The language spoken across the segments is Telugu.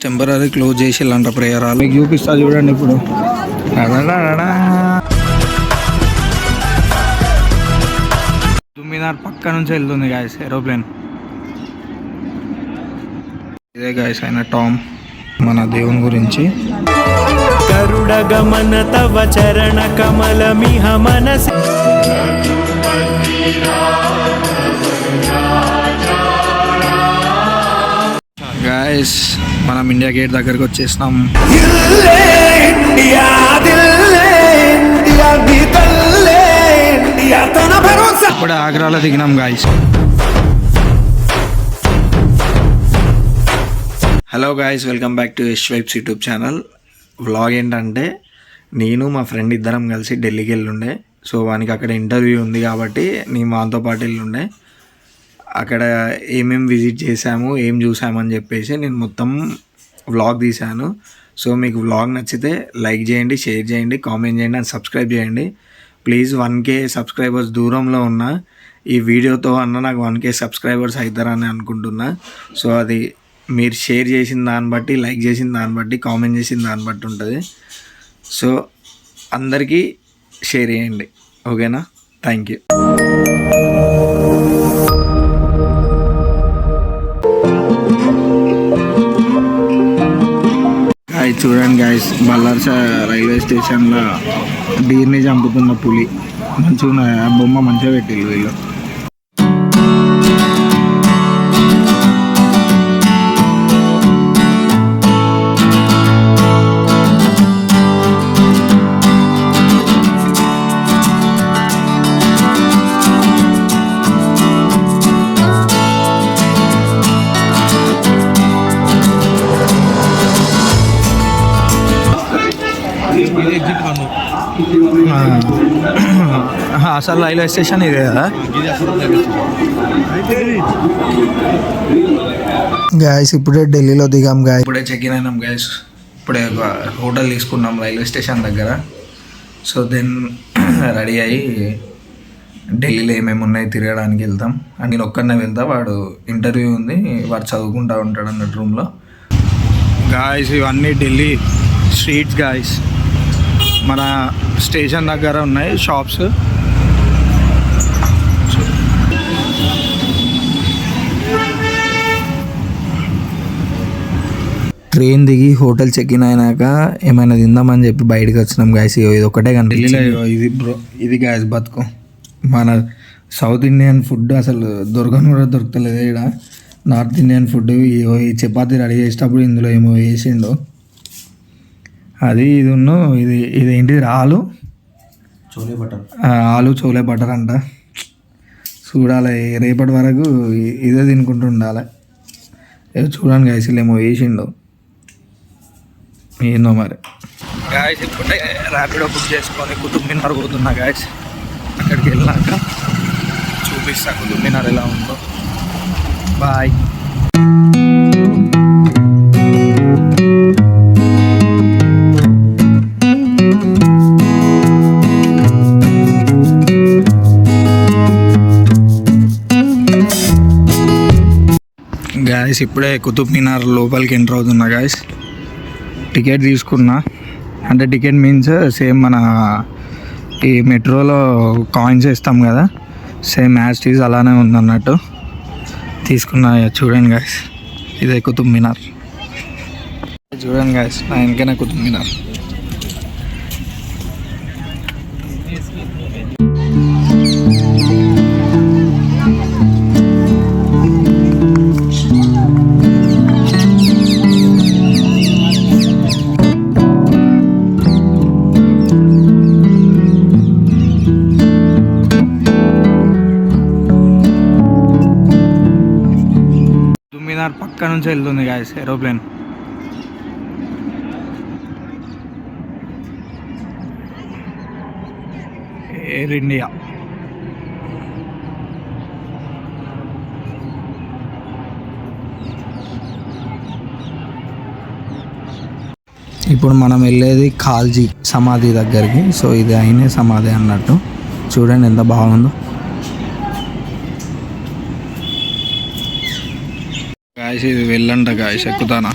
టెంపరీ క్లోజ్ చేసిల్లంట ప్రేయర్ హాల్. మీకు చూపిస్తా చూడండి ఇప్పుడు. తుమ్మినార్ పక్క నుంచి వెళ్తుంది గాయస్ ఏరోప్లేన్. ఇదే గాయస్ ఆయన టామ్ మన దేవుని గురించి. గరుడ గమన తవ చరణ కమలమిహ మనస. గాయస్ మనం ఇండియా గేట్ దగ్గరకు వచ్చేసినాం. ఇప్పుడు ఆగ్రాలో దిగినాం guys. Hello guys, welcome back to Yash vibes YouTube channel. Vlog ఏంటంటే నేను మా ఫ్రెండ్ ఇద్దరం కలిసి ఢిల్లీకి వెళ్ళుండే. సో వానికి అక్కడ ఇంటర్వ్యూ ఉంది కాబట్టి నేను వానితో పాటు వెళ్ళుండే. అక్కడ ఏమేమి విజిట్ చేసాము, ఏం చూసామని చెప్పేసి నేను మొత్తం వ్లాగ్ తీశాను. సో మీకు వ్లాగ్ నచ్చితే లైక్ చేయండి, షేర్ చేయండి, కామెంట్ చేయండి అండ్ సబ్స్క్రైబ్ చేయండి. ప్లీజ్ 1K సబ్స్క్రైబర్స్ దూరంలో ఉన్న ఈ వీడియోతో అన్న నాకు 1K సబ్స్క్రైబర్స్ అవుతారని అనుకుంటున్నా. సో అది మీరు షేర్ చేసిన దాన్ని బట్టి, లైక్ చేసిన దాన్ని బట్టి, కామెంట్ చేసిన దాన్ని బట్టి ఉంటుంది. సో అందరికీ షేర్ చేయండి, ఓకేనా? Thank you. చూడండి గాయస్, బల్లార్స రైల్వే స్టేషన్లో డీర్ని చంపుతున్న పులి. మంచిగా బొమ్మ మంచిగా పెట్టిల్లు వీళ్ళు. అసలు రైల్వే స్టేషన్ ఇదే కదా గాయస్. ఇప్పుడే ఢిల్లీలో దిగాం గాయస్. ఇప్పుడే చెక్ ఇన్ అయినాం గాయస్. ఇప్పుడే ఒక హోటల్ తీసుకున్నాం రైల్వే స్టేషన్ దగ్గర. సో దెన్ రెడీ అయ్యి ఢిల్లీలో ఏమేమి ఉన్నాయి తిరగడానికి వెళ్తాం. అండ్ నేను ఒక్కడనే వెళ్తా, వాడు ఇంటర్వ్యూ ఉంది, వాడు చదువుకుంటూ ఉంటాడు అన్నట్టు రూమ్లో. గాయస్ ఇవన్నీ ఢిల్లీ స్ట్రీట్స్ గాయస్. మన స్టేషన్ దగ్గర ఉన్నాయి షాప్స్. ట్రైన్ దిగి హోటల్ చెక్ ఇన్ అయినాక ఏమైనా తిందామని చెప్పి బయటకు వచ్చినాం గాయస్. ఇది ఒకటే కానీ ఢిల్లీలో ఇది బ్రో, ఇది గాయస్ బతుకు. మన సౌత్ ఇండియన్ ఫుడ్ అసలు దొరకని కూడా దొరకలేదు ఇక్కడ. నార్త్ ఇండియన్ ఫుడ్ ఈ చపాతీ రెడీ చేసేటప్పుడు ఇందులో ఏమో వేసిండు. అది ఇది ఉన్ను ఇది ఏంటిది, ఆలు చోలే బటర్, ఆలు చోలే బటర్ అంట. చూడాలి రేపటి వరకు ఇదే తినుకుంటూ ఉండాలి. చూడండి గాయస్, ఏమో వేసిండు ఏందో మరి. గాయస్ ఇప్పుడే ర్యాపిడో బుక్ చేసుకొని కుతుబ్ మినార్ పోతున్నా గాయస్. అక్కడికి వెళ్ళాక చూపిస్తా కుతుబ్ మినార్ ఎలా ఉందో. బాయ్. గాయస్ ఇప్పుడే కుతుబ్ మినార్ లోపలికి ఎంటర్ అవుతున్నా గాయస్. టికెట్ తీసుకున్నా. అంటే టికెట్ మీన్స్ సేమ్ మన ఈ మెట్రోలో కాయిన్స్ వేస్తాం కదా, సేమ్ యాజ్ ఇట్ ఈజ్ అలానే ఉందన్నట్టు తీసుకున్నా. చూడండి గాయస్, ఇదే కుతుబ్ మినార్. చూడండి గాయస్, నా వెనకనే కుతుబ్ మినార్. పక్క నుంచి వెళ్తుంది గాయస్ ఏరోప్లేన్. Air India. ఇప్పుడు మనం వెళ్ళేది ఖాల్జీ సమాధి దగ్గరికి. సో ఇది అయినే సమాధి అన్నట్టు. చూడండి ఎంత బాగుందో. గాయస్ ఇది వెళ్ళంట గాయస్, ఎక్కుతానా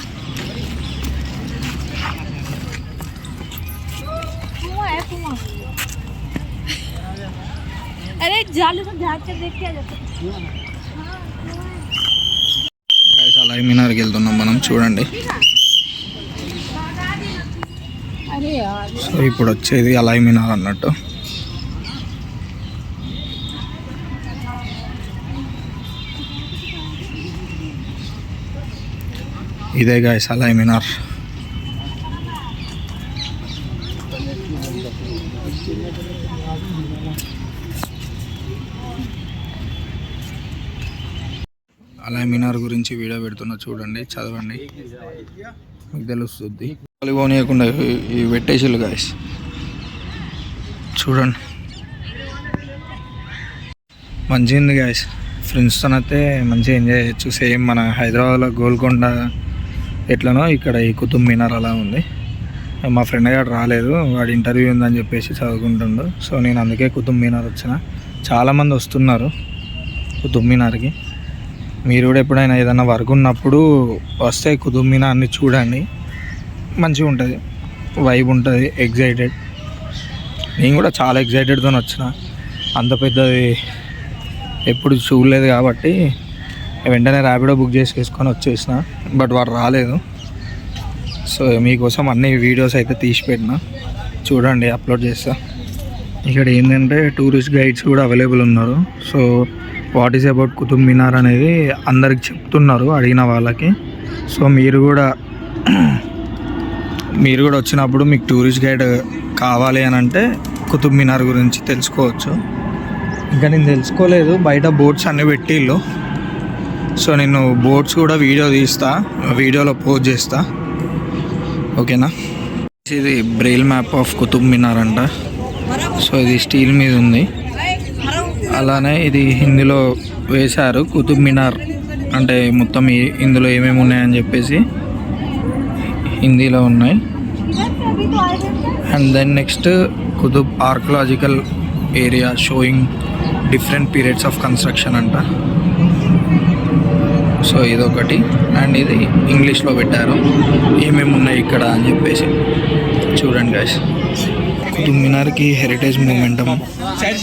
अरे जालू को झाड़ के देख के जाते అలాగే మినార్కి వెళ్తున్నాం మనం, చూడండి. अरे यार సో ఇప్పుడు వచ్చేది అలాయ్ మినార్ అన్నట్టు. ఇదే గాయస్ అలాయ్ మినార్. అలాయ్ మినార్ గురించి వీడియో పెడుతున్నా, చూడండి, చదవండి, మీకు తెలుస్తుంది. పోనీయకుండా ఈ పెట్టేసిల్లు గాయస్, చూడండి. మంచిగా గాయస్, ఫ్రెండ్స్తో అయితే మంచిగా ఎంజాయ్ చేయొచ్చు. సేమ్ మన హైదరాబాద్లో గోల్కొండ ఎట్లనో ఇక్కడ ఈ కుతుబ్ మినార్ అలా ఉంది. మా ఫ్రెండ్ గారు రాలేదు, వాడు ఇంటర్వ్యూ ఉందని చెప్పేసి చదువుకుంటుండు. సో నేను అందుకే కుతుబ్ మినార్ వచ్చిన. చాలామంది వస్తున్నారు కుతుబ్ మినార్కి. మీరు కూడా ఎప్పుడైనా ఏదైనా వర్క్ ఉన్నప్పుడు వస్తే కుతుబ్ మినార్ని చూడండి, మంచిగా ఉంటుంది, వైబ్ ఉంటుంది, ఎగ్జైటెడ్. నేను కూడా చాలా ఎగ్జైటెడ్తో వచ్చిన. అంత పెద్దది ఎప్పుడు చూడలేదు కాబట్టి వెంటనే ర్యాపిడో బుక్ చేసుకొని వచ్చేసిన. బట్ వాడు రాలేదు. సో మీకోసం అన్ని వీడియోస్ అయితే తీసి పెట్టిన, చూడండి, అప్లోడ్ చేస్తా. ఇక్కడ ఏంటంటే టూరిస్ట్ గైడ్స్ కూడా అవైలబుల్ ఉన్నారు. So what is about Qutub Minar అనేది అందరికి చెప్తున్నారు అడిగిన వాళ్ళకి. సో మీరు కూడా వచ్చినప్పుడు మీకు టూరిస్ట్ గైడ్ కావాలి అని అంటే కుతుబ్ మినార్ గురించి తెలుసుకోవచ్చు. ఇంకా నేను తెలుసుకోలేదు, బయట బోర్డ్స్ అన్నీ పెట్టిళ్ళు. సో నేను బోర్డ్స్ కూడా వీడియోలో పోస్ట్ చేస్తా, ఓకేనా. ఇది బ్రెయిల్ మ్యాప్ ఆఫ్ కుతుబ్ మినార్ అంట. సో ఇది స్టీల్ మీద ఉంది. అలానే ఇది హిందీలో వేశారు, కుతుబ్ మినార్ అంటే మొత్తం ఇందులో ఏమేమి ఉన్నాయని చెప్పేసి హిందీలో ఉన్నాయి. And then next Qutub archaeological area showing different periods of construction అంట. సో ఇదొకటి. అండ్ ఇది ఇంగ్లీష్లో పెట్టారు ఏమేమి ఉన్నాయి ఇక్కడ అని చెప్పేసి, చూడండి గైస్. కుతుబ్ మినార్కి హెరిటేజ్ మూమెంటం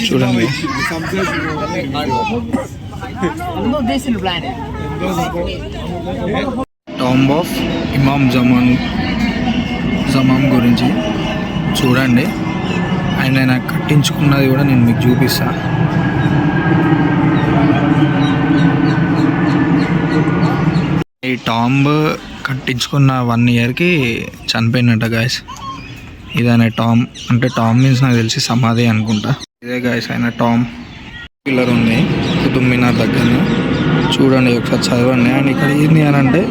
చూడండి. టాంబ్ ఆఫ్ ఇమామ్ జమామ్ గురించి చూడండి. అండ్ ఆయన కట్టించుకున్నది కూడా నేను మీకు చూపిస్తా. ఈ టాంబ్ కట్టించుకున్న 1 ఇయర్కి చనిపోయినట్ట గాయస్. ఇదనే టామ్ అంటే టామ్ మీన్స్ నాకు తెలిసి సమాధి అనుకుంటా. ఇదే గాయస్ ఆయన టామ్ పిల్లర్ ఉంది కుతుబ్ మినార్ దగ్గర, చూడండి, ఒకసారి చదవండి. అండ్ ఇక్కడ ఏంది అని అంటే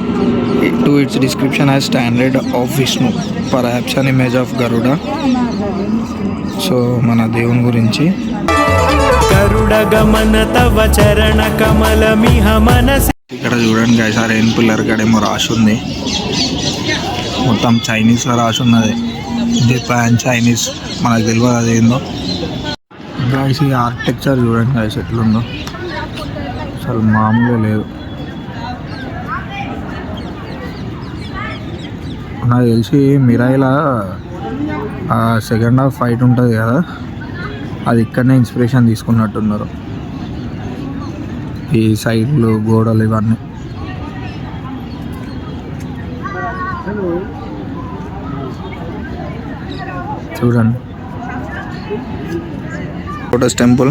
to its description as standard of Vishnu perhaps an image of Garuda. So మన దేవుని గురించి గరుడ గమన తవ చరణ కమలమిహ మనసి. ఇక్కడ చూడండి గాయస్, ఆ రెయిన్ పిల్లర్ కాడేమో రాసి ఉంది, మొత్తం చైనీస్లో రాసి ఉన్నది. జపాన్ చైనీస్ మనకు తెలియదు అదేందో గాయస్. ఈ ఆర్కిటెక్చర్ చూడండి గాయస్ ఎట్లుందో, అసలు మామూలుగా లేదు. నాకు తెలిసి మిరాయిలా సెకండ్ హాఫ్ ఫైట్ ఉంటుంది కదా, అది ఇక్కడనే ఇన్స్పిరేషన్ తీసుకున్నట్టున్నారు. ఈ సైడ్లు గోడలు ఇవన్నీ చూడండి. Lotus temple.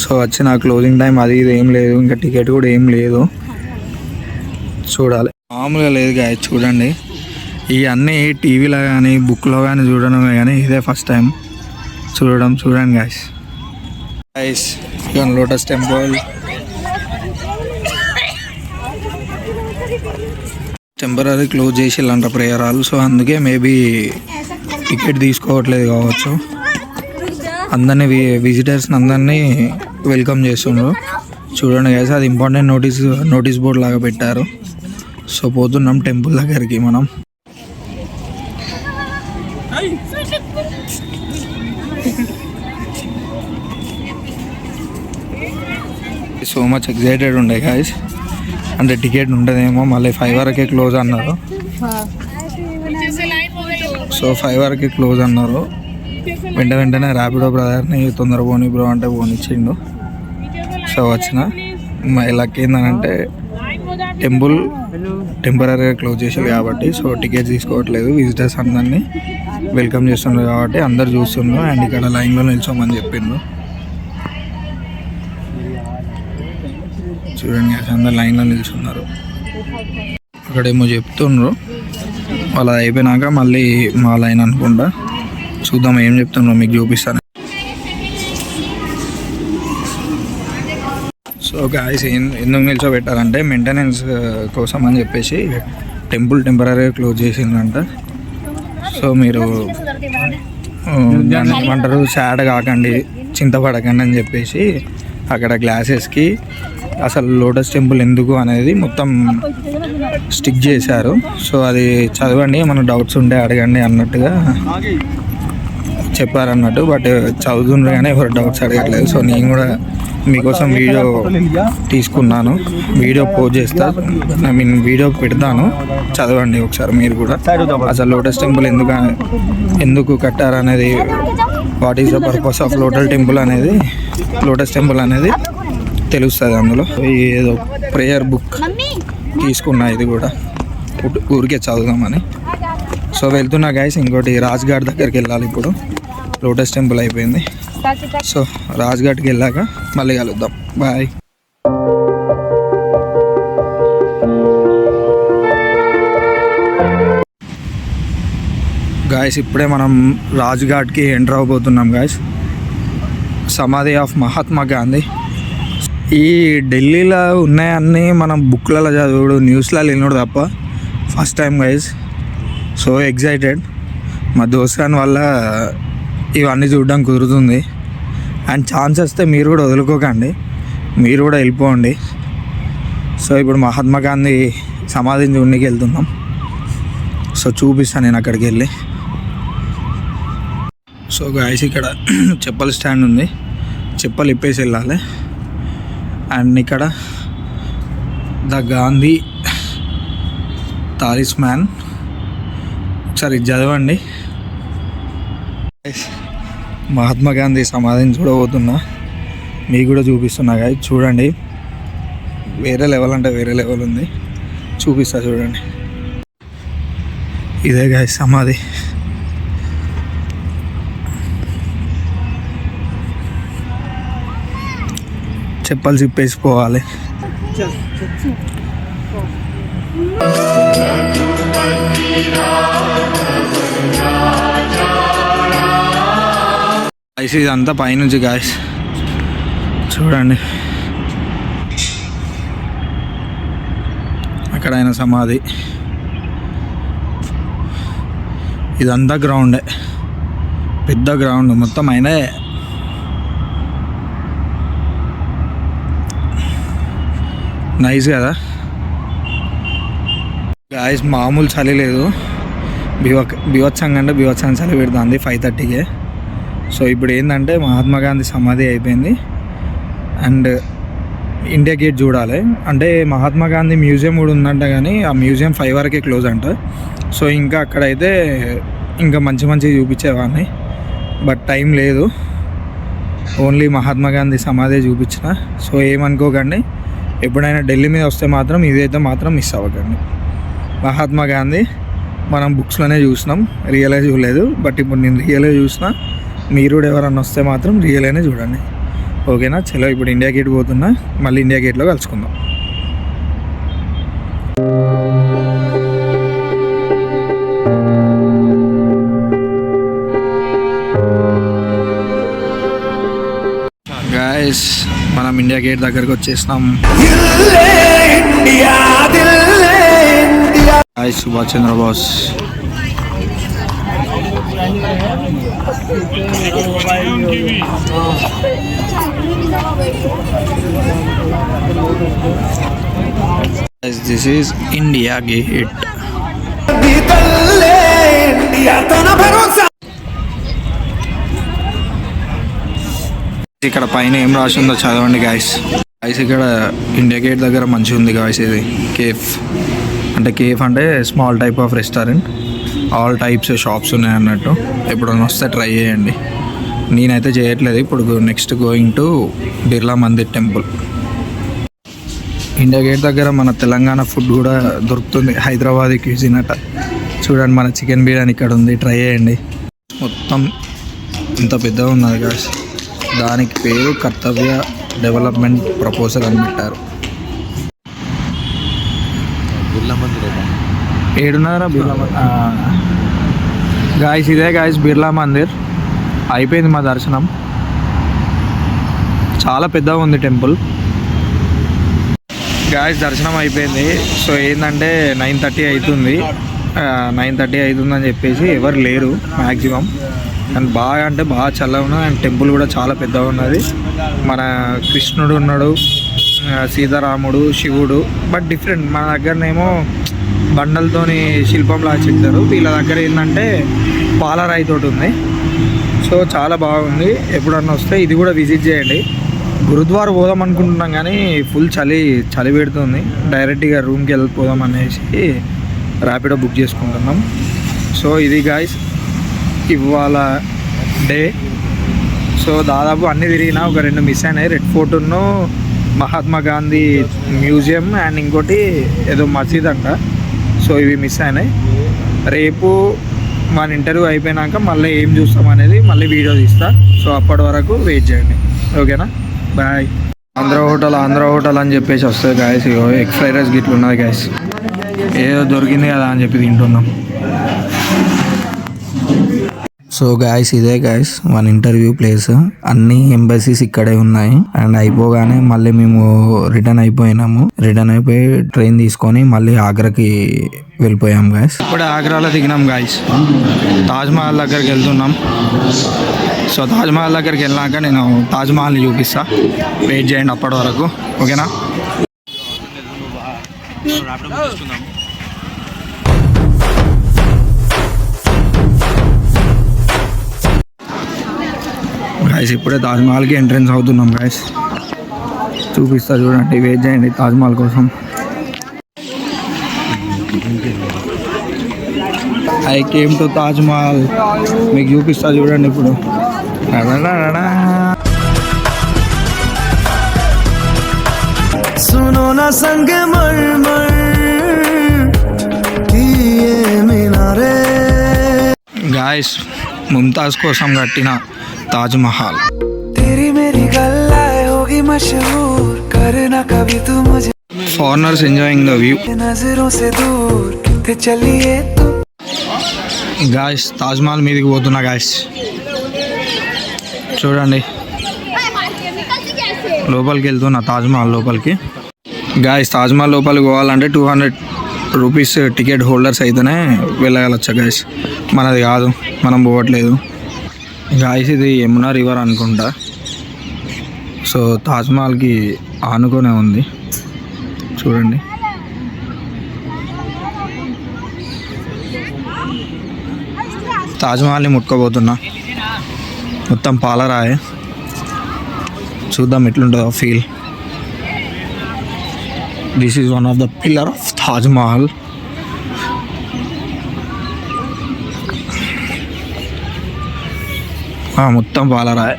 సో వచ్చిన క్లోజింగ్ టైం అది ఇది ఏం లేదు, ఇంకా టికెట్ కూడా ఏం లేదు, చూడాలి. మామూలుగా లేదు గాయస్, చూడండి. ఇవన్నీ టీవీలో కానీ బుక్లో కానీ చూడడమే, కానీ ఇదే ఫస్ట్ టైం చూడండి గాయస్. ఇక లోటస్ టెంపుల్ టెంపరీ క్లోజ్ చేసిల్లంట ప్రేయర్ హాల్. సో అందుకే మేబీ టికెట్ తీసుకోవట్లేదు కావచ్చు. అందరినీ విజిటర్స్ని అందరినీ వెల్కమ్ చేస్తున్నారు. చూడండి గైస్, అది ఇంపార్టెంట్ నోటీస్ బోర్డ్ లాగా పెట్టారు. సో పోతున్నాం టెంపుల్ దగ్గరికి మనం. సో మచ్ ఎక్సైటెడ్ ఉండే గైస్, అంటే టికెట్ ఉంటుందేమో, మళ్ళీ 5 వరకే క్లోజ్ అన్నారు. సో 5 వరకే క్లోజ్ అన్నారు. వెంటనే ర్యాపిడో బ్రదర్ని తొందర పోని బ్రో అంటే పోనిచ్చిండు. సో వచ్చిన లక్ ఏంటంటే టెంపుల్ టెంపరీగా క్లోజ్ చేసారు కాబట్టి సో టికెట్స్ తీసుకోవట్లేదు. విజిటర్స్ అందరినీ వెల్కమ్ చేస్తున్నారు కాబట్టి అందరు చూస్తున్నారు. అండ్ ఇక్కడ లైన్లో నిల్చోమని చెప్పిండు. చూడండి అందరు లైన్లో నిల్చున్నారు. అక్కడేమో చెప్తుండ్రు, అలా అయిపోయినాక మళ్ళీ మా లైన్ అనుకుంటా. చూద్దాం ఏం చెప్తుండ్రో మీకు చూపిస్తాను. సో గాయస్ ఎందుకు నిల్చోబెట్టారంటే మెయింటెనెన్స్ కోసం అని చెప్పేసి టెంపుల్ టెంపరీగా క్లోజ్ చేసిందంట. సో మీరు దాన్ని ఏమంటారు సాడ్ కాకండి, చింతపడకండి అని చెప్పేసి అక్కడ గ్లాసెస్కి అసలు లోటస్ టెంపుల్ ఎందుకు అనేది మొత్తం స్టిక్ చేశారు. సో అది చదవండి, ఏమైనా డౌట్స్ ఉంటే అడగండి అన్నట్టుగా చెప్పారన్నట్టు. బట్ చదువుతుండ్రు కానీ ఎవరు డౌట్స్ అడగట్లేదు. సో నేను కూడా మీకోసం వీడియో తీసుకున్నాను, వీడియో పోస్ట్ చేస్తా, వీడియో పెడతాను, చదవండి ఒకసారి మీరు కూడా. అసలు లోటస్ టెంపుల్ ఎందుకు కట్టారనేది, what is the purpose of lotus temple అనేది తెలుస్తుంది అందులో. ఏదో ప్రేయర్ బుక్ తీసుకున్నా, ఇది కూడా ఊరికే చదువుదామని. సో వెళ్తున్నా గైస్. ఇంకోటి రాజ్ఘాట్ దగ్గరికి వెళ్ళాలి ఇప్పుడు. లోటస్ టెంపుల్ అయిపోయింది. సో రాజ్ఘాట్కి వెళ్ళాక మళ్ళీ కలుద్దాం. బాయ్. గాయస్ ఇప్పుడే మనం రాజ్ఘాట్కి ఎంటర్ అవబోతున్నాం గాయస్. సమాధి ఆఫ్ మహాత్మా గాంధీ. ఈ ఢిల్లీలో ఉన్నాయన్నీ మనం బుక్లలో చదువుడు, న్యూస్లలో వినడు తప్ప first time guys. So excited. మా దోస్తాన్ వల్ల ఇవన్నీ చూడడం కుదురుతుంది. అండ్ ఛాన్స్ వస్తే మీరు కూడా వదులుకోకండి, మీరు కూడా వెళ్ళిపోండి. సో ఇప్పుడు మహాత్మా గాంధీ సమాధిని చూడడానికి వెళ్తున్నాం. సో చూపిస్తాను నేను అక్కడికి వెళ్ళి. సో గాయస్ ఇక్కడ చెప్పల స్టాండ్ ఉంది, చెప్పలు ఇప్పేసి వెళ్ళాలి. అండ్ ఇక్కడ ద గాంధీ తాలిస్మాన్, ఒకసారి ఇది చదవండి. మహాత్మా గాంధీ సమాధిని చూడబోతున్నా, మీకు కూడా చూపిస్తున్నా గాయ. చూడండి, వేరే లెవెల్ అంటే వేరే లెవెల్ ఉంది, చూపిస్తా చూడండి. ఇదే గాయ సమాధి. చెప్పలు చిప్పేసి పోవాలి. గాయస్ ఇదంతా పైనుంచి గాయస్ చూడండి. అక్కడ ఆయన సమాధి. ఇదంతా గ్రౌండే, పెద్ద గ్రౌండ్ మొత్తం అయినా. నైస్ కదా గాయస్. మామూలు చలి లేదు, బీభత్సంగా అంటే బీభత్సంగా చలి పెడుతుంది 5:30కే. సో ఇప్పుడు ఏంటంటే మహాత్మా గాంధీ సమాధి అయిపోయింది. అండ్ ఇండియా గేట్ చూడాలి. అంటే మహాత్మా గాంధీ మ్యూజియం కూడా ఉందంట, కానీ ఆ మ్యూజియం 5 వరకే క్లోజ్ అంట. సో ఇంకా అక్కడైతే ఇంకా మంచిగా చూపించేవాడిని, బట్ టైం లేదు. ఓన్లీ మహాత్మా గాంధీ సమాధి చూపించిన. సో ఏమనుకోకండి, ఎప్పుడైనా ఢిల్లీ మీద వస్తే మాత్రం ఇదైతే మాత్రం మిస్ అవ్వకండి. మహాత్మా గాంధీ మనం బుక్స్లోనే చూసినాం, రియలే చూడలేదు. బట్ ఇప్పుడు నేను రియలే చూసిన. మీరు కూడా ఎవరన్నా వస్తే మాత్రం రియల్గానే చూడండి, ఓకేనా? చలో ఇప్పుడు ఇండియా గేట్ పోతున్నా, మళ్ళీ ఇండియా గేట్లో కలుసుకుందాం. గాయస్ మనం ఇండియా గేట్ దగ్గరకు వచ్చేసినాం. Guys Subhash Chandrabose. This is India Gate. ఇక్కడ పైన ఏం రాసి ఉందో చదవండి గాయస్. గాయస్ ఇక్కడ ఇండియా గేట్ దగ్గర మంచిగా ఉంది గాయస్. ఇది కేఫ్ అంటే కేఫ్ అంటే small type of restaurant, all types shops ఉన్నాయి అన్నట్టు. ఎప్పుడన్నా వస్తే ట్రై చేయండి. నేనైతే చేయట్లేదు. ఇప్పుడు next going to Birla Mandir temple. India gate దగ్గర మన తెలంగాణ ఫుడ్ కూడా దొరుకుతుంది, హైదరాబాదీ క్యూజిన్ అట. చూడండి మన చికెన్ బిర్యానీ ఇక్కడ ఉంది, ట్రై చేయండి. మొత్తం ఇంత పెద్దగా ఉన్నది గాయస్. దానికి పేరు కర్తవ్య డెవలప్మెంట్ ప్రపోజల్ అని పెట్టారు. ఏడున్నర బిర్లా గాయస్, ఇదే గాయస్ బిర్లా మందిర్. అయిపోయింది మా దర్శనం. చాలా పెద్దగా ఉంది టెంపుల్ గాయస్. దర్శనం అయిపోయింది. సో ఏంటంటే 9:30 అవుతుంది. 9:30 అవుతుందని చెప్పేసి ఎవరు లేరు మ్యాక్సిమం. అండ్ బాగా అంటే బాగా చల్లగా ఉన్నది. అండ్ టెంపుల్ కూడా చాలా పెద్దగా ఉన్నది. మన కృష్ణుడు ఉన్నాడు, సీతారాముడు, శివుడు. But different. మన దగ్గరనేమో బండలతోని శిల్పంలా చెక్తారు. వీళ్ళ దగ్గర ఏంటంటే పాలరాయితోటి ఉంది. సో చాలా బాగుంది. ఎప్పుడన్నా వస్తే ఇది కూడా విజిట్ చేయండి. గురుద్వారా పోదాం అనుకుంటున్నాం కానీ ఫుల్ చలి పెడుతుంది. డైరెక్ట్గా రూమ్కి వెళ్ళిపోదాం అనేసి ర్యాపిడో బుక్ చేసుకుంటున్నాం. సో ఇది గాయస్ ఇవాళ డే. సో దాదాపు అన్నీ తిరిగినా, ఒక 2 మిస్ అయినాయి. రెడ్ ఫోర్ట్ను, మహాత్మా గాంధీ మ్యూజియం అండ్ ఇంకోటి ఏదో మసీద్ అంట. సో ఇవి మిస్ అయినాయి. రేపు మన ఇంటర్వ్యూ అయిపోయినాక మళ్ళీ ఏం చూస్తాం అనేది మళ్ళీ వీడియో తీస్తా. సో అప్పటి వరకు వెయిట్ చేయండి, ఓకేనా? బాయ్. ఆంధ్ర హోటల్ అని చెప్పేసి వస్తుంది గాయస్. ఎగ్ ఫ్రైడ్ రైస్ గిట్లు ఉన్నది గాయస్. ఏదో దొరికింది కదా అని చెప్పి తింటున్నాం. సో గాయస్ ఇదే గాయస్ మన ఇంటర్వ్యూ ప్లేస్. అన్ని ఎంబసీస్ ఇక్కడే ఉన్నాయి. అండ్ అయిపోగానే మళ్ళీ మేము రిటర్న్ అయిపోయి ట్రైన్ తీసుకొని మళ్ళీ ఆగ్రాకి వెళ్ళిపోయాం గాయస్. ఇప్పుడు ఆగ్రాలో దిగినాం గాయస్. తాజ్మహల్ దగ్గరికి వెళ్తున్నాం. సో తాజ్మహల్ దగ్గరికి వెళ్ళాక నేను తాజ్మహల్ని చూపిస్తా. వెయిట్ చేయండి అప్పటి వరకు, ఓకేనా? గాయస్ ఇప్పుడే తాజ్మహల్కి ఎంట్రన్స్ అవుతున్నాం గాయస్. చూపిస్తా చూడండి, వెయిట్ చేయండి తాజ్మహల్ కోసం. I came to Taj Mahal. మీకు చూపిస్తా చూడండి ఇప్పుడు. सुनो ना संग मरमर की ये मीनारे. గాయస్ ముంతాజ్ కోసం కట్టిన తాజ్మహల్. तेरी मेरी गल्लाए होगी मशहूर, करना कभी तू मुझे. Foreigners enjoying the view. नजरों से दूर किथे चलिए तू. గాయస్ తాజ్మహల్ మీదకి పోతున్నా గాయస్. చూడండి లోపలికి వెళ్తున్నా తాజ్మహల్ లోపలికి. గాయస్ తాజ్మహల్ లోపలికి పోవాలంటే 200 రూపీస్ టికెట్ హోల్డర్స్ అయితేనే వెళ్ళగలచ్చు గాయస్. మనది కాదు, మనం పోవట్లేదు గాయస్. ఇది యమునా రివర్ అనుకుంటా. సో తాజ్మహల్కి ఆనుకొనే ఉంది చూడండి. తాజ్మహల్ని ముట్టుకోబోతున్నా. మొత్తం పాలరాయే. చూద్దాం ఎట్లుంటుందో feel. This is one of the pillar of Taj Mahal. మొత్తం పాలరాయే.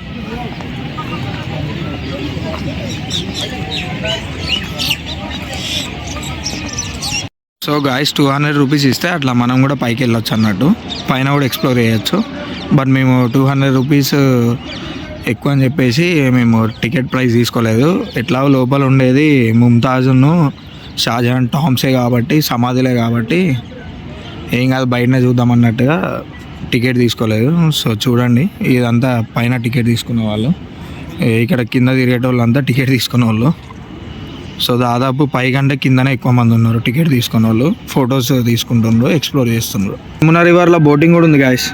సో గాయస్ 200 రూపీస్ ఇస్తే అట్లా మనం కూడా పైకి వెళ్ళొచ్చు అన్నట్టు. పైన కూడా ఎక్స్ప్లోర్ చేయొచ్చు. బట్ మేము 200 రూపీస్ ఎక్కువ అని చెప్పేసి మేము టికెట్ ప్రైస్ తీసుకోలేదు. ఎట్లా లోపల ఉండేది ముంతాజ్ను షాజహాన్ టామ్సే కాబట్టి, సమాధిలే కాబట్టి ఏం కాదు బయటనే చూద్దాం అన్నట్టుగా టికెట్ తీసుకోలేదు. సో చూడండి ఇదంతా పైన టికెట్ తీసుకున్న వాళ్ళు, ఇక్కడ కింద తిరిగేటోళ్ళంతా టికెట్ తీసుకున్న వాళ్ళు. సో దాదాపు పైకంటే కిందనే ఎక్కువ మంది ఉన్నారు టికెట్ తీసుకున్న వాళ్ళు. ఫొటోస్ తీసుకుంటున్నారు, ఎక్స్ప్లోర్ చేస్తున్నారు. యమునా రివర్లో బోటింగ్ కూడా ఉంది గాయస్.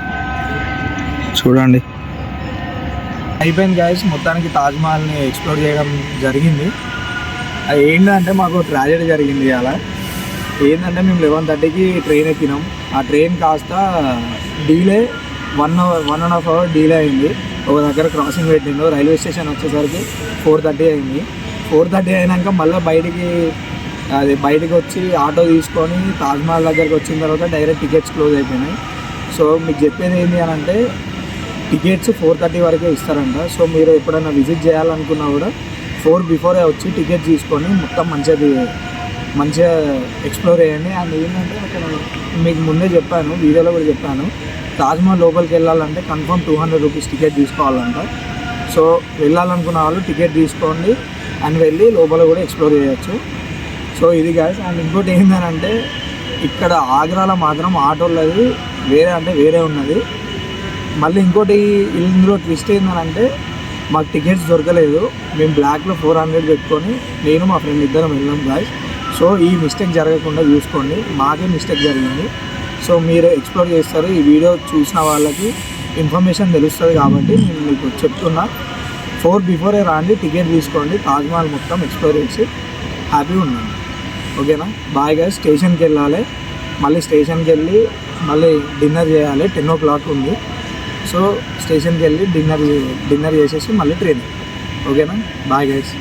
చూడండి అయిపోయింది గాయస్. మొత్తానికి తాజ్మహల్ని ఎక్స్ప్లోర్ చేయడం జరిగింది. అది ఏంటంటే మాకు ట్రాజెడీ జరిగింది అలా. ఏంటంటే మేము 11:30కి ట్రైన్ ఎక్కినాం. ఆ ట్రైన్ కాస్త డీలే 1.5 అవర్ డీలే అయింది. ఒక దగ్గర క్రాసింగ్ పెట్టిండు. రైల్వే స్టేషన్ వచ్చేసరికి 4:30 అయింది. 4:30 అయినాక మళ్ళీ బయటికి అది బయటకు వచ్చి ఆటో తీసుకొని తాజ్మహల్ దగ్గరికి వచ్చిన తర్వాత డైరెక్ట్ టికెట్స్ క్లోజ్ అయిపోయినాయి. సో మీకు చెప్పేది ఏంటి అని అంటే టికెట్స్ 4:30 వరకే ఇస్తారంట. సో మీరు ఎప్పుడైనా విజిట్ చేయాలనుకున్నా కూడా 4 బిఫోరే వచ్చి టికెట్ తీసుకొని మొత్తం మంచిగా ఎక్స్ప్లోర్ చేయండి. అండ్ ఏంటంటే అక్కడ మీకు ముందే చెప్పాను, వీడియోలో కూడా చెప్పాను, తాజ్మహల్ లోపలికి వెళ్ళాలంటే కన్ఫర్మ్ 200 రూపీస్ టికెట్ తీసుకోవాలంట. సో వెళ్ళాలనుకున్న వాళ్ళు టికెట్ తీసుకోండి అండ్ వెళ్ళి లోపల కూడా ఎక్స్ప్లోర్ చేయొచ్చు. సో ఇది గాయస్. అండ్ ఇంకోటి ఏంటంటే ఇక్కడ ఆగ్రాలో మాత్రం ఆటోలది వేరే ఉన్నది. మళ్ళీ ఇంకోటి ఇందులో ట్విస్ట్ ఏంటంటే మాకు టికెట్స్ దొరకలేదు. మేము బ్లాక్లో 400 పెట్టుకొని నేను మా ఫ్రెండ్ ఇద్దరం వెళ్ళాం గాయస్. సో ఈ మిస్టేక్ జరగకుండా చూసుకోండి, మాకే మిస్టేక్ జరిగింది. సో మీరు ఎక్స్ప్లోర్ చేస్తారు, ఈ వీడియో చూసిన వాళ్ళకి ఇన్ఫర్మేషన్ తెలుస్తుంది కాబట్టి నేను మీకు చెప్తున్నా. 4 బిఫోరే రాండి, టికెట్ తీసుకోండి, తాజ్మహల్ మొత్తం ఎక్స్ప్లోర్ చేసి హ్యాపీగా ఉండండి. ఓకేనా? Bye guys. స్టేషన్కి వెళ్ళాలి, మళ్ళీ స్టేషన్కి వెళ్ళి మళ్ళీ డిన్నర్ చేయాలి. 10 o'clock ఉంది. సో స్టేషన్కి వెళ్ళి డిన్నర్ చేసేసి మళ్ళీ ట్రైన్. ఓకేనా? Bye guys.